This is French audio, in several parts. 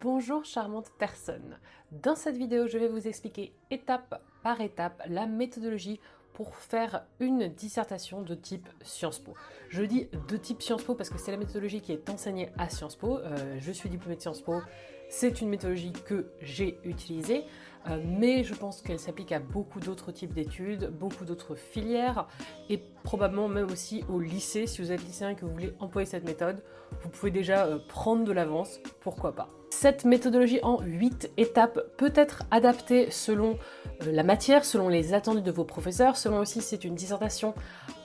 Bonjour charmante personne. Dans cette vidéo, je vais vous expliquer étape par étape la méthodologie pour faire une dissertation de type Sciences Po. Je dis de type Sciences Po parce que c'est la méthodologie qui est enseignée à Sciences Po. Je suis diplômée de Sciences Po, c'est une méthodologie que j'ai utilisée, mais je pense qu'elle s'applique à beaucoup d'autres types d'études, beaucoup d'autres filières, et probablement même aussi au lycée. Si vous êtes lycéen et que vous voulez employer cette méthode, vous pouvez déjà prendre de l'avance, pourquoi pas. Cette méthodologie en 8 étapes peut être adaptée selon la matière, selon les attendus de vos professeurs, selon aussi si c'est une dissertation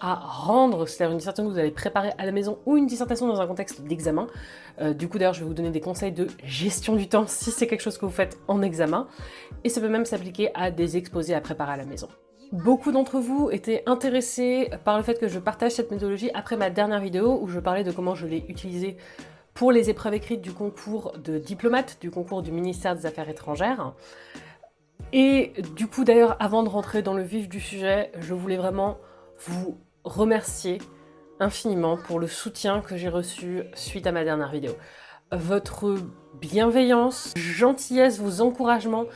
à rendre, c'est-à-dire une dissertation que vous allez préparer à la maison ou une dissertation dans un contexte d'examen. Du coup d'ailleurs je vais vous donner des conseils de gestion du temps si c'est quelque chose que vous faites en examen, et ça peut même s'appliquer à des exposés à préparer à la maison. Beaucoup d'entre vous étaient intéressés par le fait que je partage cette méthodologie après ma dernière vidéo où je parlais de comment je l'ai utilisée pour les épreuves écrites du concours de diplomate, du concours du ministère des Affaires étrangères. Et du coup d'ailleurs, avant de rentrer dans le vif du sujet, je voulais vraiment vous remercier infiniment pour le soutien que j'ai reçu suite à ma dernière vidéo. Votre bienveillance, gentillesse, vos encouragements,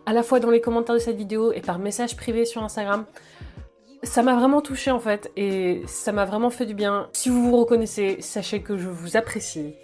à la fois dans les commentaires de cette vidéo et par message privé sur Instagram, ça m'a vraiment touchée en fait, et ça m'a vraiment fait du bien. Si vous vous reconnaissez, sachez que je vous apprécie,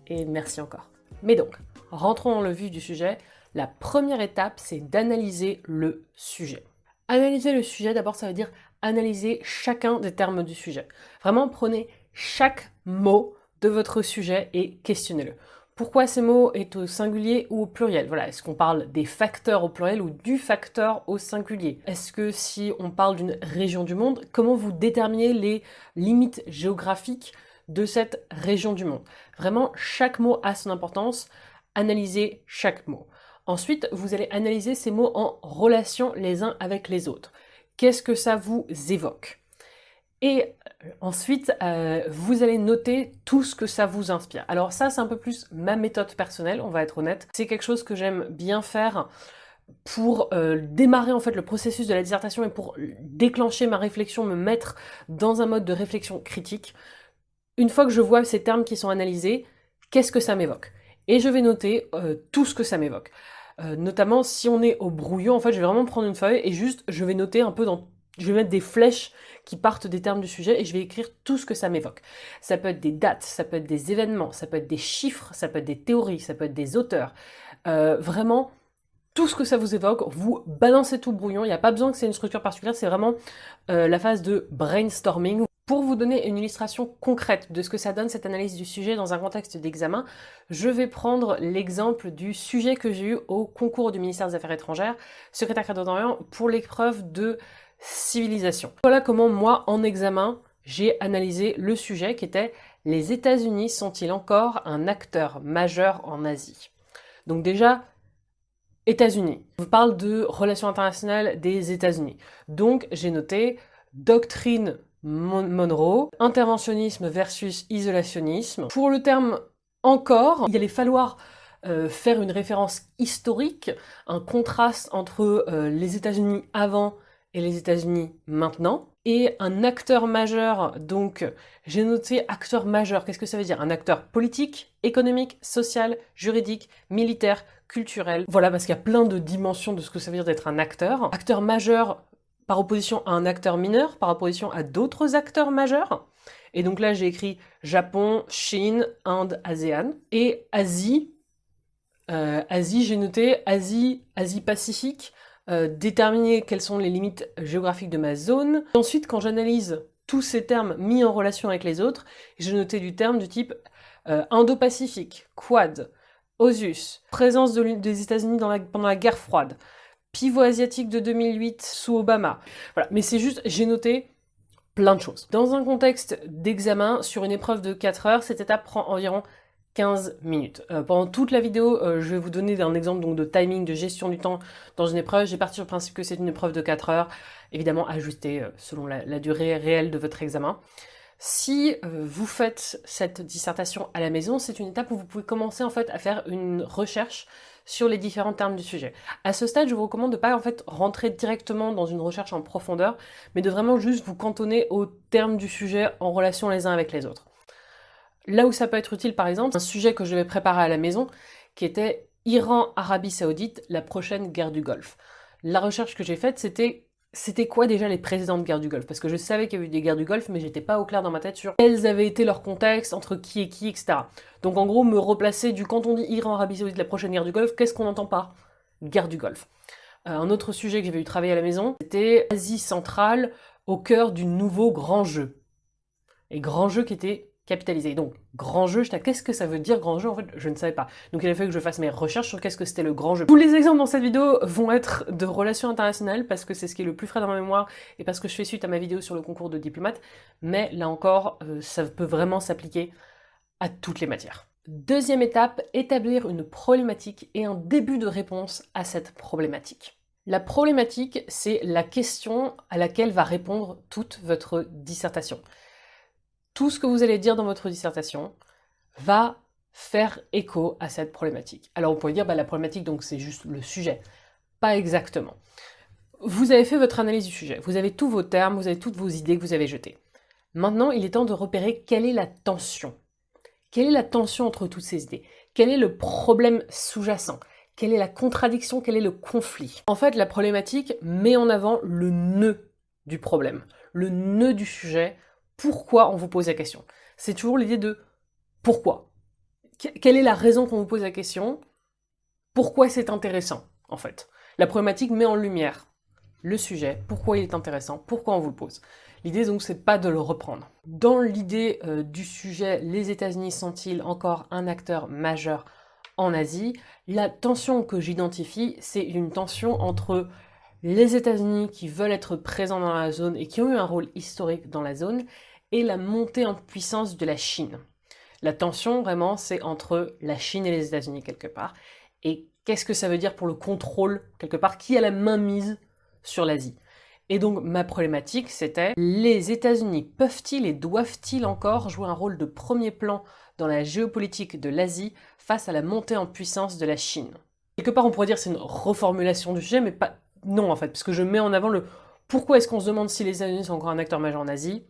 et merci encore. Mais donc, rentrons dans le vif du sujet. La première étape, c'est d'analyser le sujet. Analyser le sujet, d'abord, ça veut dire analyser chacun des termes du sujet. Vraiment, prenez chaque mot de votre sujet et questionnez-le. Pourquoi ces mots est au singulier ou au pluriel? Voilà, est-ce qu'on parle des facteurs au pluriel ou du facteur au singulier? Est-ce que si on parle d'une région du monde, comment vous déterminez les limites géographiques de cette région du monde? Vraiment, chaque mot a son importance, analysez chaque mot. Ensuite, vous allez analyser ces mots en relation les uns avec les autres. Qu'est-ce que ça vous évoque? Et ensuite, vous allez noter tout ce que ça vous inspire. Alors ça, c'est un peu plus ma méthode personnelle, on va être honnête. C'est quelque chose que j'aime bien faire pour démarrer en fait le processus de la dissertation et pour déclencher ma réflexion, me mettre dans un mode de réflexion critique. Une fois que je vois ces termes qui sont analysés, qu'est-ce que ça m'évoque? Et je vais noter tout ce que ça m'évoque. Notamment si on est au brouillon, en fait, je vais vraiment prendre une feuille et juste, je vais noter un peu je vais mettre des flèches qui partent des termes du sujet et je vais écrire tout ce que ça m'évoque. Ça peut être des dates, ça peut être des événements, ça peut être des chiffres, ça peut être des théories, ça peut être des auteurs. Vraiment, tout ce que ça vous évoque, vous balancez tout le brouillon, il n'y a pas besoin que c'est une structure particulière, c'est vraiment la phase de brainstorming. Pour vous donner une illustration concrète de ce que ça donne cette analyse du sujet dans un contexte d'examen, je vais prendre l'exemple du sujet que j'ai eu au concours du ministère des Affaires étrangères, secrétaire d'Orient, pour l'épreuve de civilisation. Voilà comment moi, en examen, j'ai analysé le sujet qui était « Les États-Unis sont-ils encore un acteur majeur en Asie ?» Donc déjà, États-Unis. Je vous parle de relations internationales des États-Unis. Donc j'ai noté doctrine Monroe, interventionnisme versus isolationnisme. Pour le terme encore, il allait falloir faire une référence historique, un contraste entre les États-Unis avant et les États-Unis maintenant. Et un acteur majeur, donc j'ai noté acteur majeur, qu'est-ce que ça veut dire? Un acteur politique, économique, social, juridique, militaire, culturel. Voilà, parce qu'il y a plein de dimensions de ce que ça veut dire d'être un acteur. Acteur majeur par opposition à un acteur mineur, par opposition à d'autres acteurs majeurs. Et donc là, j'ai écrit Japon, Chine, Inde, ASEAN. Et Asie, j'ai noté Asie-Pacifique, déterminer quelles sont les limites géographiques de ma zone. Ensuite, quand j'analyse tous ces termes mis en relation avec les autres, j'ai noté du terme du type Indo-Pacifique, Quad, AUSUS, présence des États-Unis pendant la guerre froide, pivot asiatique de 2008 sous Obama. Voilà, mais c'est juste, j'ai noté plein de choses. Dans un contexte d'examen, sur une épreuve de 4 heures, cette étape prend environ 15 minutes. Pendant toute la vidéo, je vais vous donner un exemple donc, de timing, de gestion du temps dans une épreuve. J'ai parti sur le principe que c'est une épreuve de 4 heures, évidemment ajustée selon la durée réelle de votre examen. Si vous faites cette dissertation à la maison, c'est une étape où vous pouvez commencer en fait à faire une recherche sur les différents termes du sujet. À ce stade, je vous recommande de ne pas en fait rentrer directement dans une recherche en profondeur, mais de vraiment juste vous cantonner aux termes du sujet en relation les uns avec les autres. Là où ça peut être utile, par exemple, un sujet que je vais préparer à la maison, qui était Iran, Arabie Saoudite, la prochaine guerre du Golfe. La recherche que j'ai faite, c'était quoi déjà les précédentes guerres du Golfe? Parce que je savais qu'il y avait eu des guerres du Golfe, mais j'étais pas au clair dans ma tête sur quels avaient été leurs contextes, entre qui et qui, etc. Donc en gros, me replacer du quand on dit Iran, Arabie Saoudite, la prochaine guerre du Golfe, qu'est-ce qu'on entend par guerre du Golfe? Un autre sujet que j'avais eu travailler à la maison, c'était Asie centrale au cœur du nouveau grand jeu. Et grand jeu qui était capitalisé. Donc, grand jeu, qu'est-ce que ça veut dire grand jeu? En fait, je ne savais pas. Donc il a fallu que je fasse mes recherches sur qu'est-ce que c'était le grand jeu. Tous les exemples dans cette vidéo vont être de relations internationales, parce que c'est ce qui est le plus frais dans ma mémoire, et parce que je fais suite à ma vidéo sur le concours de diplomate, mais là encore, ça peut vraiment s'appliquer à toutes les matières. Deuxième étape, établir une problématique et un début de réponse à cette problématique. La problématique, c'est la question à laquelle va répondre toute votre dissertation. Tout ce que vous allez dire dans votre dissertation va faire écho à cette problématique. Alors vous pouvez dire, la problématique, donc c'est juste le sujet. Pas exactement. Vous avez fait votre analyse du sujet, vous avez tous vos termes, vous avez toutes vos idées que vous avez jetées. Maintenant, il est temps de repérer quelle est la tension. Quelle est la tension entre toutes ces idées? Quel est le problème sous-jacent? Quelle est la contradiction? Quel est le conflit? En fait, la problématique met en avant le nœud du problème, le nœud du sujet. Pourquoi on vous pose la question? C'est toujours l'idée de pourquoi. Quelle est la raison qu'on vous pose la question? Pourquoi c'est intéressant, en fait? La problématique met en lumière le sujet, pourquoi il est intéressant, pourquoi on vous le pose. L'idée donc c'est pas de le reprendre. Dans l'idée du sujet, les États-Unis sont-ils encore un acteur majeur en Asie? La tension que j'identifie, c'est une tension entre les États-Unis qui veulent être présents dans la zone et qui ont eu un rôle historique dans la zone, et la montée en puissance de la Chine. La tension, vraiment, c'est entre la Chine et les États-Unis, quelque part. Et qu'est-ce que ça veut dire pour le contrôle, quelque part? Qui a la main mise sur l'Asie? Et donc, ma problématique, c'était les États-Unis peuvent-ils et doivent-ils encore jouer un rôle de premier plan dans la géopolitique de l'Asie face à la montée en puissance de la Chine? Quelque part, on pourrait dire que c'est une reformulation du sujet, mais pas... Non, en fait, parce que je mets en avant le... Pourquoi est-ce qu'on se demande si les États-Unis sont encore un acteur majeur en Asie?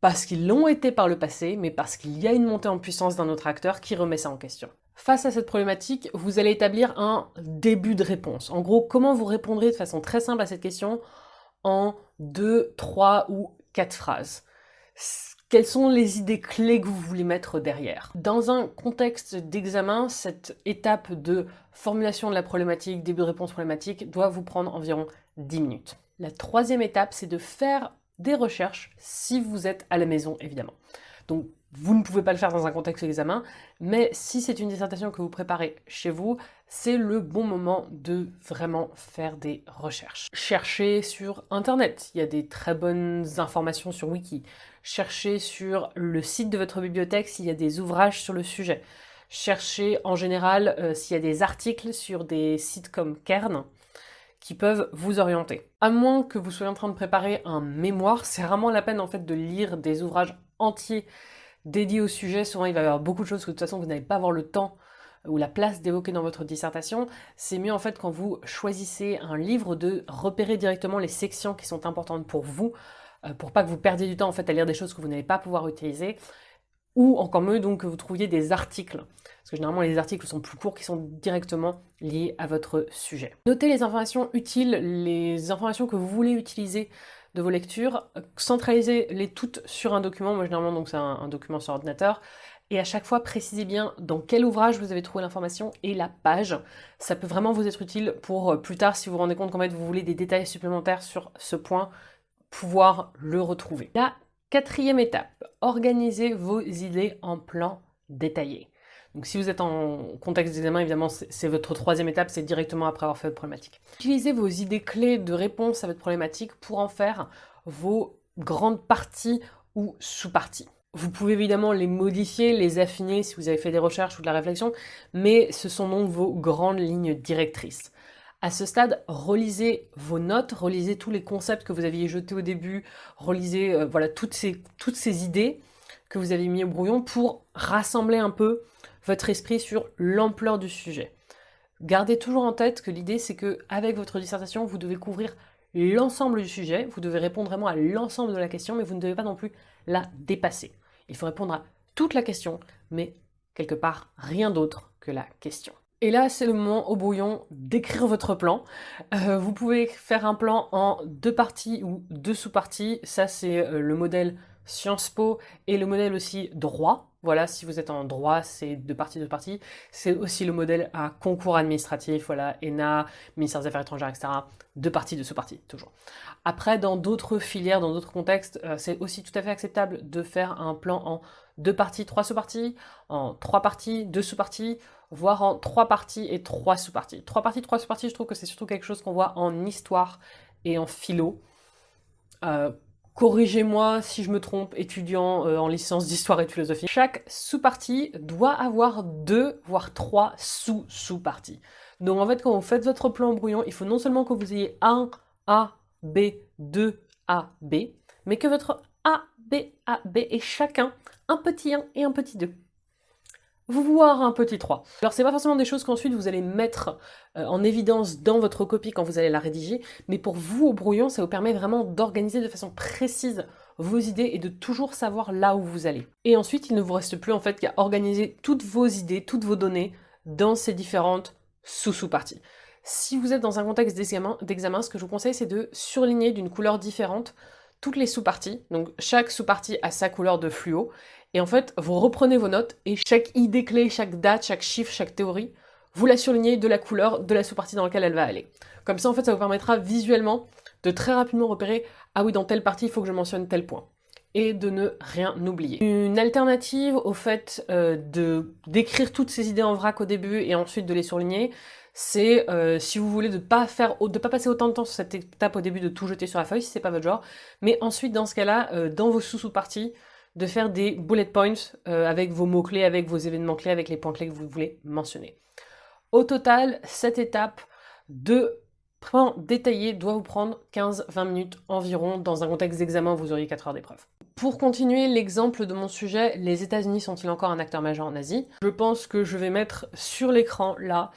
Parce qu'ils l'ont été par le passé, mais parce qu'il y a une montée en puissance d'un autre acteur qui remet ça en question. Face à cette problématique, vous allez établir un début de réponse. En gros, comment vous répondrez de façon très simple à cette question en 2, 3 ou 4 phrases. Quelles sont les idées clés que vous voulez mettre derrière? Dans un contexte d'examen, cette étape de formulation de la problématique, début de réponse problématique, doit vous prendre environ 10 minutes. La troisième étape, c'est de faire des recherches si vous êtes à la maison, évidemment. Donc, vous ne pouvez pas le faire dans un contexte d'examen, mais si c'est une dissertation que vous préparez chez vous, c'est le bon moment de vraiment faire des recherches. Cherchez sur Internet, il y a des très bonnes informations sur Wiki. Cherchez sur le site de votre bibliothèque s'il y a des ouvrages sur le sujet. Cherchez en général s'il y a des articles sur des sites comme Cairn qui peuvent vous orienter. À moins que vous soyez en train de préparer un mémoire, c'est vraiment la peine en fait de lire des ouvrages entiers dédiés au sujet. Souvent il va y avoir beaucoup de choses que de toute façon vous n'allez pas avoir le temps ou la place d'évoquer dans votre dissertation. C'est mieux en fait quand vous choisissez un livre de repérer directement les sections qui sont importantes pour vous, pour pas que vous perdiez du temps en fait à lire des choses que vous n'allez pas pouvoir utiliser. Ou encore mieux donc que vous trouviez des articles, parce que généralement les articles sont plus courts qui sont directement liés à votre sujet. Notez les informations utiles, les informations que vous voulez utiliser de vos lectures, centralisez-les toutes sur un document, moi généralement donc c'est un document sur ordinateur, et à chaque fois précisez bien dans quel ouvrage vous avez trouvé l'information et la page. Ça peut vraiment vous être utile pour plus tard si vous vous rendez compte qu'en fait vous voulez des détails supplémentaires sur ce point, pouvoir le retrouver. La quatrième étape, organisez vos idées en plan détaillé. Donc si vous êtes en contexte d'examen, évidemment, c'est votre troisième étape, c'est directement après avoir fait votre problématique. Utilisez vos idées clés de réponse à votre problématique pour en faire vos grandes parties ou sous-parties. Vous pouvez évidemment les modifier, les affiner si vous avez fait des recherches ou de la réflexion, mais ce sont donc vos grandes lignes directrices. À ce stade, relisez vos notes, relisez tous les concepts que vous aviez jetés au début, relisez voilà, toutes ces idées que vous avez mis au brouillon pour rassembler un peu votre esprit sur l'ampleur du sujet. Gardez toujours en tête que l'idée c'est qu'avec votre dissertation, vous devez couvrir l'ensemble du sujet, vous devez répondre vraiment à l'ensemble de la question, mais vous ne devez pas non plus la dépasser. Il faut répondre à toute la question, mais quelque part rien d'autre que la question. Et là, c'est le moment au brouillon d'écrire votre plan. Vous pouvez faire un plan en 2 parties ou 2 sous-parties. Ça, c'est le modèle Sciences Po et le modèle aussi droit. Voilà, si vous êtes en droit, c'est 2 parties, 2 parties. C'est aussi le modèle à concours administratif, voilà, ENA, ministère des Affaires étrangères, etc. 2 parties, 2 sous-parties, toujours. Après, dans d'autres filières, dans d'autres contextes, c'est aussi tout à fait acceptable de faire un plan en 2 parties, 3 sous-parties, en 3 parties, 2 sous-parties, voire en 3 parties et 3 sous-parties. 3 parties, 3 sous-parties, je trouve que c'est surtout quelque chose qu'on voit en histoire et en philo. Corrigez-moi si je me trompe, étudiant en licence d'histoire et de philosophie. Chaque sous-partie doit avoir 2 voire 3 sous-sous-parties. Donc en fait, quand vous faites votre plan brouillon, il faut non seulement que vous ayez un A, B, 2 A, B, mais que votre A, B, A, B ait chacun un petit 1 et un petit 2. Voire un petit 3. Alors c'est pas forcément des choses qu'ensuite vous allez mettre en évidence dans votre copie quand vous allez la rédiger, mais pour vous au brouillon, ça vous permet vraiment d'organiser de façon précise vos idées et de toujours savoir là où vous allez. Et ensuite, il ne vous reste plus en fait qu'à organiser toutes vos idées, toutes vos données dans ces différentes sous-parties. Si vous êtes dans un contexte d'examen, ce que je vous conseille, c'est de surligner d'une couleur différente toutes les sous-parties. Donc chaque sous-partie a sa couleur de fluo. Et en fait, vous reprenez vos notes et chaque idée clé, chaque date, chaque chiffre, chaque théorie, vous la surlignez de la couleur de la sous-partie dans laquelle elle va aller. Comme ça, en fait, ça vous permettra visuellement de très rapidement repérer « Ah oui, dans telle partie, il faut que je mentionne tel point » et de ne rien oublier. Une alternative au fait d'écrire toutes ces idées en vrac au début et ensuite de les surligner, c'est si vous voulez de pas passer autant de temps sur cette étape au début de tout jeter sur la feuille, si c'est pas votre genre, mais ensuite, dans ce cas-là, dans vos sous-parties, de faire des bullet points avec vos mots-clés, avec vos événements clés, avec les points clés que vous voulez mentionner. Au total, cette étape de plan détaillé doit vous prendre 15-20 minutes environ. Dans un contexte d'examen, vous auriez 4 heures d'épreuve. Pour continuer l'exemple de mon sujet, les États-Unis sont-ils encore un acteur majeur en Asie? Je pense que je vais mettre sur l'écran là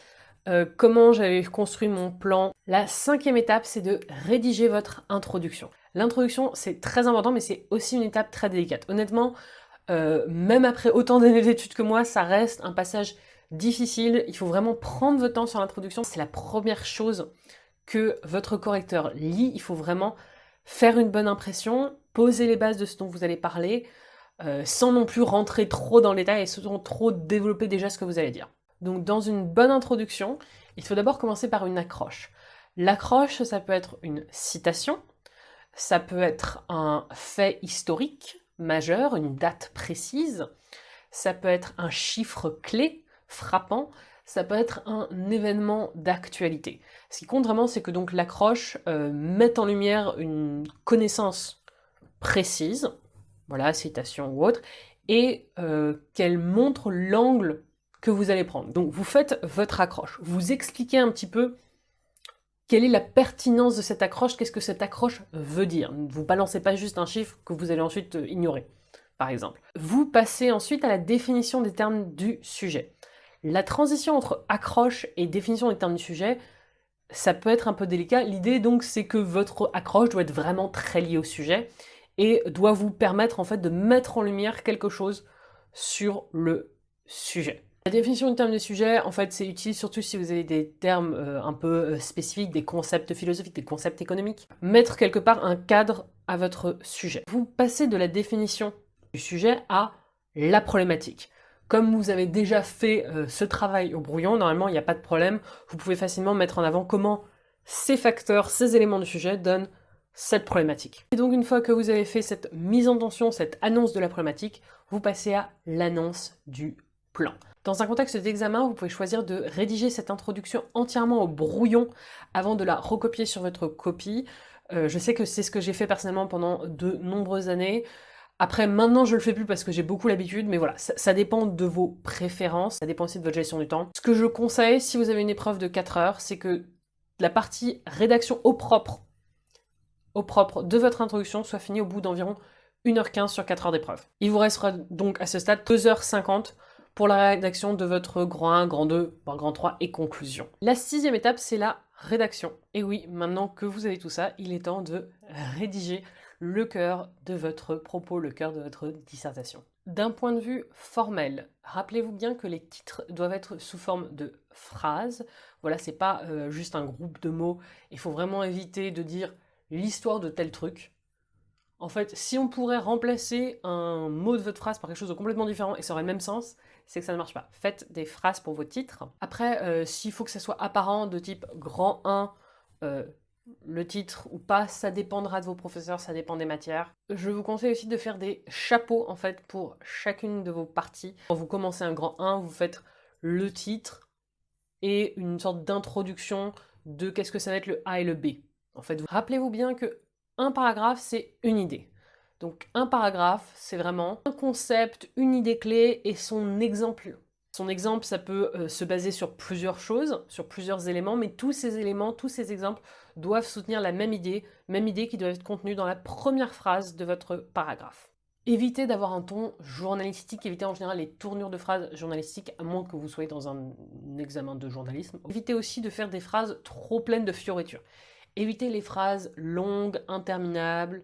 comment j'avais construit mon plan. La 5e étape, c'est de rédiger votre introduction. L'introduction, c'est très important, mais c'est aussi une étape très délicate. Honnêtement, même après autant d'années d'études que moi, ça reste un passage difficile. Il faut vraiment prendre votre temps sur l'introduction. C'est la première chose que votre correcteur lit. Il faut vraiment faire une bonne impression, poser les bases de ce dont vous allez parler, sans non plus rentrer trop dans le détail et sans trop développer déjà ce que vous allez dire. Donc dans une bonne introduction, il faut d'abord commencer par une accroche. L'accroche, ça peut être une citation, ça peut être un fait historique majeur, une date précise, ça peut être un chiffre clé, frappant, ça peut être un événement d'actualité. Ce qui compte vraiment, c'est que donc l'accroche mette en lumière une connaissance précise, voilà, citation ou autre, et qu'elle montre l'angle que vous allez prendre. Donc vous faites votre accroche, vous expliquez un petit peu quelle est la pertinence de cette accroche, qu'est-ce que cette accroche veut dire. Vous balancez pas juste un chiffre que vous allez ensuite ignorer, par exemple. Vous passez ensuite à la définition des termes du sujet. La transition entre accroche et définition des termes du sujet, ça peut être un peu délicat. L'idée donc c'est que votre accroche doit être vraiment très liée au sujet et doit vous permettre en fait de mettre en lumière quelque chose sur le sujet. La définition du terme du sujet, en fait, c'est utile surtout si vous avez des termes un peu spécifiques, des concepts philosophiques, des concepts économiques. Mettre quelque part un cadre à votre sujet. Vous passez de la définition du sujet à la problématique. Comme vous avez déjà fait ce travail au brouillon, normalement il n'y a pas de problème, vous pouvez facilement mettre en avant comment ces facteurs, ces éléments du sujet donnent cette problématique. Et donc une fois que vous avez fait cette mise en tension, cette annonce de la problématique, vous passez à l'annonce du plan. Dans un contexte d'examen, vous pouvez choisir de rédiger cette introduction entièrement au brouillon avant de la recopier sur votre copie. Je sais que c'est ce que j'ai fait personnellement pendant de nombreuses années. Après, maintenant, je le fais plus parce que j'ai beaucoup l'habitude, mais voilà, ça dépend de vos préférences, ça dépend aussi de votre gestion du temps. Ce que je conseille, si vous avez une épreuve de 4 heures, c'est que la partie rédaction au propre de votre introduction soit finie au bout d'environ 1h15 sur 4 heures d'épreuve. Il vous restera donc à ce stade 2h50 pour la rédaction de votre grand 1, grand 2, voire grand 3 et conclusion. La 6e étape, c'est la rédaction. Et oui, maintenant que vous avez tout ça, il est temps de rédiger le cœur de votre propos, le cœur de votre dissertation. D'un point de vue formel, rappelez-vous bien que les titres doivent être sous forme de phrase. Voilà, c'est pas juste un groupe de mots. Il faut vraiment éviter de dire l'histoire de tel truc. En fait, si on pourrait remplacer un mot de votre phrase par quelque chose de complètement différent et ça aurait le même sens, c'est que ça ne marche pas. Faites des phrases pour vos titres. Après, s'il faut que ça soit apparent de type grand 1, le titre ou pas, ça dépendra de vos professeurs, ça dépend des matières. Je vous conseille aussi de faire des chapeaux en fait pour chacune de vos parties. Quand vous commencez un grand 1, vous faites le titre et une sorte d'introduction de qu'est-ce que ça va être le A et le B. En fait, rappelez-vous bien que un paragraphe, c'est une idée. Donc un paragraphe, c'est vraiment un concept, une idée clé et son exemple. Son exemple, ça peut se baser sur plusieurs choses, sur plusieurs éléments, mais tous ces éléments, tous ces exemples doivent soutenir la même idée qui doit être contenue dans la première phrase de votre paragraphe. Évitez d'avoir un ton journalistique, évitez en général les tournures de phrases journalistiques, à moins que vous soyez dans un examen de journalisme. Évitez aussi de faire des phrases trop pleines de fioritures. Évitez les phrases longues, interminables,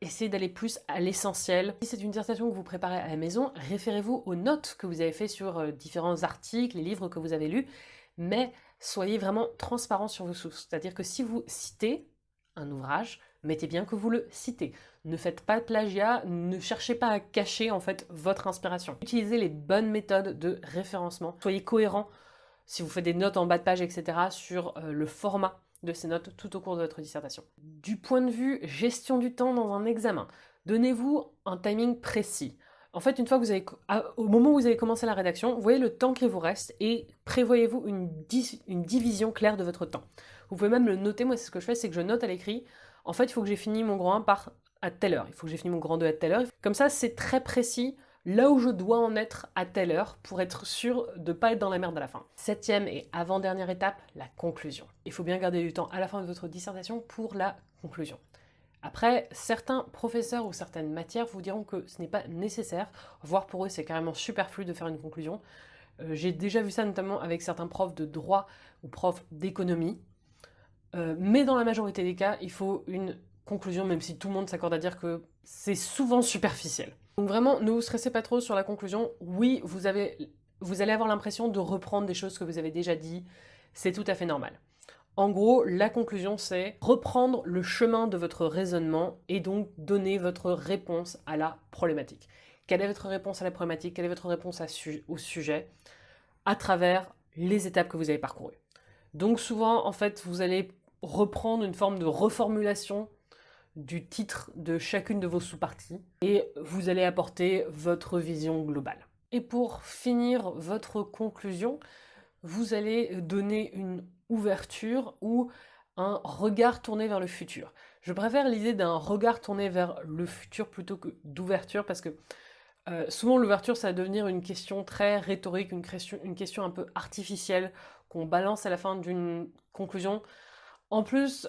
essayez d'aller plus à l'essentiel. Si c'est une dissertation que vous préparez à la maison, référez-vous aux notes que vous avez faites sur différents articles, les livres que vous avez lus, mais soyez vraiment transparent sur vos sources. C'est-à-dire que si vous citez un ouvrage, mettez bien que vous le citez. Ne faites pas de plagiat, ne cherchez pas à cacher en fait votre inspiration. Utilisez les bonnes méthodes de référencement. Soyez cohérent si vous faites des notes en bas de page, etc. sur le format de ces notes tout au cours de votre dissertation. Du point de vue gestion du temps dans un examen, donnez-vous un timing précis. En fait, une fois que vous avez, au moment où vous avez commencé la rédaction, voyez le temps qui vous reste et prévoyez-vous une division claire de votre temps. Vous pouvez même le noter, moi c'est ce que je fais, c'est que je note à l'écrit, en fait il faut que j'ai fini mon grand 1 à telle heure, il faut que j'ai fini mon grand 2 à telle heure. Comme ça c'est très précis là où je dois en être à telle heure pour être sûr de ne pas être dans la merde à la fin. 7e et avant-dernière étape, la conclusion. Il faut bien garder du temps à la fin de votre dissertation pour la conclusion. Après, certains professeurs ou certaines matières vous diront que ce n'est pas nécessaire, voire pour eux c'est carrément superflu de faire une conclusion. J'ai déjà vu ça notamment avec certains profs de droit ou profs d'économie, mais dans la majorité des cas, il faut une conclusion, même si tout le monde s'accorde à dire que c'est souvent superficiel. Donc vraiment, ne vous stressez pas trop sur la conclusion. Oui, vous allez avoir l'impression de reprendre des choses que vous avez déjà dit, c'est tout à fait normal. En gros, la conclusion, c'est reprendre le chemin de votre raisonnement et donc donner votre réponse à la problématique. Quelle est votre réponse à la problématique? Quelle est votre réponse au sujet? À travers les étapes que vous avez parcourues. Donc souvent, en fait, vous allez reprendre une forme de reformulation du titre de chacune de vos sous-parties et vous allez apporter votre vision globale. Et pour finir votre conclusion, vous allez donner une ouverture ou un regard tourné vers le futur. Je préfère l'idée d'un regard tourné vers le futur plutôt que d'ouverture parce que souvent l'ouverture ça va devenir une question très rhétorique, une question un peu artificielle qu'on balance à la fin d'une conclusion. En plus,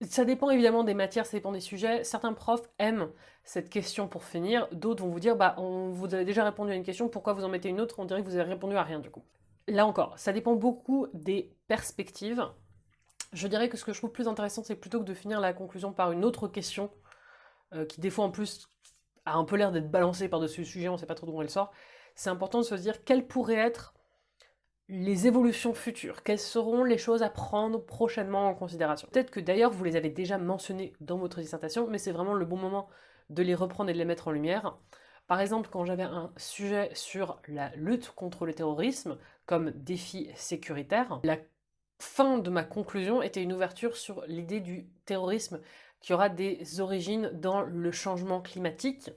ça dépend évidemment des matières, ça dépend des sujets. Certains profs aiment cette question pour finir, d'autres vont vous dire bah vous avez déjà répondu à une question, pourquoi vous en mettez une autre? On dirait que vous avez répondu à rien du coup. Là encore, ça dépend beaucoup des perspectives. Je dirais que ce que je trouve plus intéressant, c'est plutôt que de finir la conclusion par une autre question, qui des fois en plus a un peu l'air d'être balancée par-dessus le sujet, on ne sait pas trop d'où elle sort, c'est important de se dire quelles pourraient être les évolutions futures, quelles seront les choses à prendre prochainement en considération. Peut-être que d'ailleurs vous les avez déjà mentionnées dans votre dissertation, mais c'est vraiment le bon moment de les reprendre et de les mettre en lumière. Par exemple, quand j'avais un sujet sur la lutte contre le terrorisme comme défi sécuritaire, la fin de ma conclusion était une ouverture sur l'idée du terrorisme qui aura des origines dans le changement climatique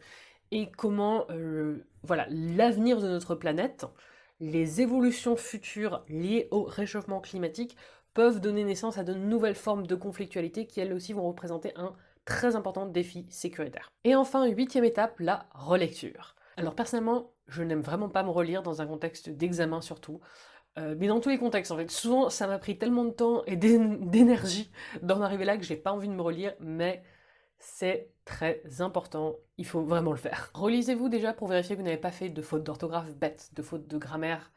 et comment voilà, l'avenir de notre planète, les évolutions futures liées au réchauffement climatique peuvent donner naissance à de nouvelles formes de conflictualité qui elles aussi vont représenter un très important défi sécuritaire. Et enfin, 8e étape, la relecture. Alors personnellement, je n'aime vraiment pas me relire dans un contexte d'examen surtout, mais dans tous les contextes en fait. Souvent ça m'a pris tellement de temps et d'énergie d'en arriver là que j'ai pas envie de me relire, mais c'est très important, il faut vraiment le faire. Relisez-vous déjà pour vérifier que vous n'avez pas fait de fautes d'orthographe bêtes, de fautes de grammaire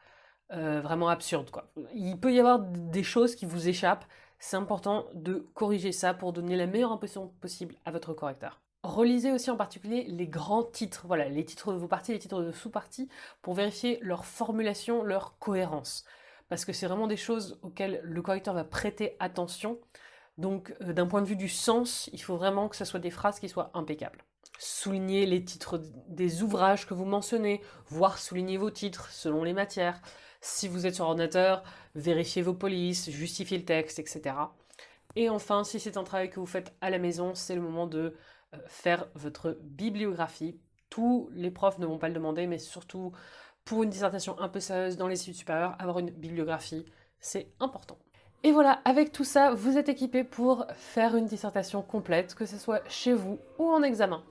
vraiment absurdes quoi. Il peut y avoir des choses qui vous échappent, c'est important de corriger ça pour donner la meilleure impression possible à votre correcteur. Relisez aussi en particulier les grands titres, voilà, les titres de vos parties, les titres de sous-parties, pour vérifier leur formulation, leur cohérence. Parce que c'est vraiment des choses auxquelles le correcteur va prêter attention. Donc d'un point de vue du sens, il faut vraiment que ce soit des phrases qui soient impeccables. Soulignez les titres des ouvrages que vous mentionnez, voire soulignez vos titres selon les matières. Si vous êtes sur ordinateur, vérifiez vos polices, justifiez le texte, etc. Et enfin, si c'est un travail que vous faites à la maison, c'est le moment de faire votre bibliographie. Tous les profs ne vont pas le demander, mais surtout pour une dissertation un peu sérieuse dans les études supérieures, avoir une bibliographie, c'est important. Et voilà, avec tout ça, vous êtes équipé pour faire une dissertation complète, que ce soit chez vous ou en examen.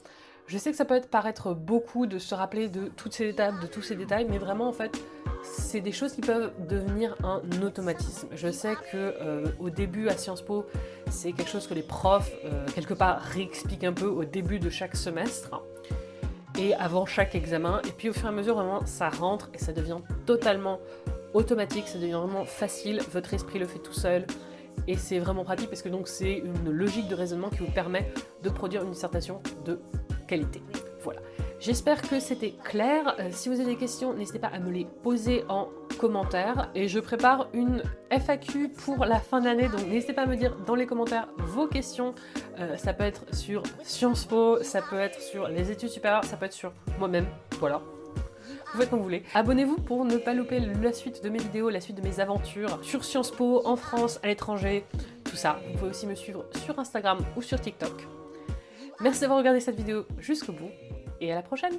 Je sais que ça peut paraître beaucoup de se rappeler de toutes ces étapes, de tous ces détails, mais vraiment en fait, c'est des choses qui peuvent devenir un automatisme. Je sais que au début à Sciences Po, c'est quelque chose que les profs, quelque part, réexpliquent un peu au début de chaque semestre et avant chaque examen. Et puis au fur et à mesure, vraiment, ça rentre et ça devient totalement automatique, ça devient vraiment facile. Votre esprit le fait tout seul. Et c'est vraiment pratique parce que donc c'est une logique de raisonnement qui vous permet de produire une dissertation de qualité. Voilà. J'espère que c'était clair. Si vous avez des questions, n'hésitez pas à me les poser en commentaire. Et je prépare une FAQ pour la fin d'année, donc n'hésitez pas à me dire dans les commentaires vos questions. Ça peut être sur Sciences Po, ça peut être sur les études supérieures, ça peut être sur moi-même. Voilà. Vous faites comme vous voulez. Abonnez-vous pour ne pas louper la suite de mes vidéos, la suite de mes aventures sur Sciences Po, en France, à l'étranger, tout ça. Vous pouvez aussi me suivre sur Instagram ou sur TikTok. Merci d'avoir regardé cette vidéo jusqu'au bout et à la prochaine!